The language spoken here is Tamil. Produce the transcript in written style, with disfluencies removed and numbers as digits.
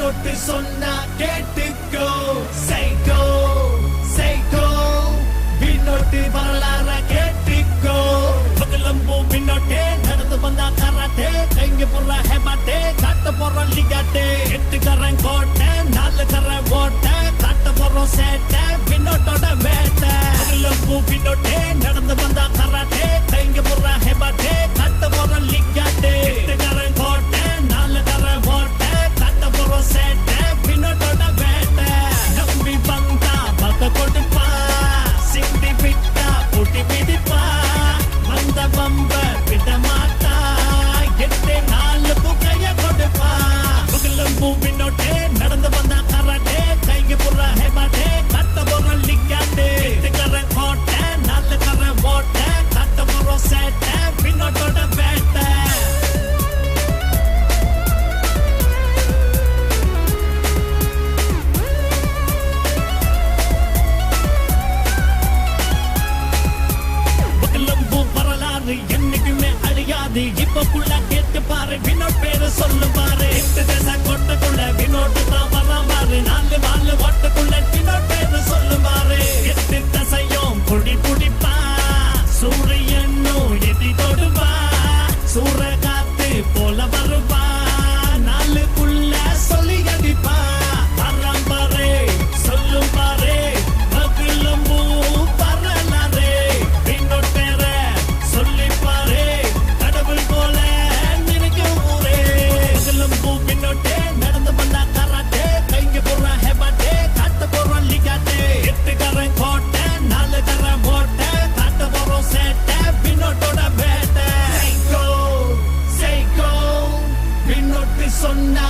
வினோட்டு சொன்னா கேட்டுக்கோ சைக்கோ சைக்கோ வினோட்டு வரலாற கேட்டுக்கோ பகலம்பூ வினோட்டே நடந்து வந்தா கராட்டே கைங்க போடுற ஹேபாட்டே காட்ட போறோம் லிகாட்டே எட்டுக்கரன் கோட்டை நாலு கரை ஓட்ட காட்ட போறோம் சேட்டை வினோட்டோட வேட்டை பகலம்பூ வினோட்டே நடந்து வந்தா கராட்டே கைங்க போடுற ஹேபாட்டே காட்ட போறோம் லிகாட்டே எட்டுக்கரன் கோட்டை நாலு கரை ஓட்ட காட்ட போறோம் சேட்டை வினோட்டோட வேட்டை நம்பி வந்தா பக்க கொடுப்பா சிந்தி விட்டா புட்டி பிடிப்பா வந்த பம்ப விட மாட்டா எட்டு நாலு புகைய கொடுப்பா பகலம்பூ வினோட்டே நடந்து வந்தா கராட்டே கைங்க போடுற ஹேபாட்டே காட்ட போறோம் லிகாட்டே எட்டுக்கரன் கோட்டை நாலு கரை ஓட்ட காட்ட போறோம் சேட்டை வினோட்டோட வேட்டை என்னைக்குமே அழியாது இப்பக்குள்ள கேட்டு பாரு வினோட் பேரு சொல்லு பாரு எட்டு தேச கொட்டக்குள்ள வினோட் தான் வர பாரு நாலு வாழு ஓட்டுக்குள்ள வினோட் பேரு சொல்லு பாரு எட்டு தசையும் குடி குடிப்பா சூரியனும் எதி தொடுவா சூற காத்து போல வருவா நாளுக்குள்ள சொல்லி அடிப்பா பரம்பரை சொல்லும் பாரு பகலம்பூ வரலாறு வினோட் பேர சொல்லி பாரு கடவுள் போல நினைக்கும் ஊரே பகலம்பூ வினோட்டே நடந்து வந்தா கராட்டே கைங்க போடுற ஹேபாட்டே காட்ட போறோம் லிகாட்டே எட்டுக்கரன் கோட்டை நாலு கரை ஓட்ட காட்ட போறோம் சேட்டை வினோட்டோட வேட்டை சைக்கோ சைக்கோ வினோட்டு சொன்னா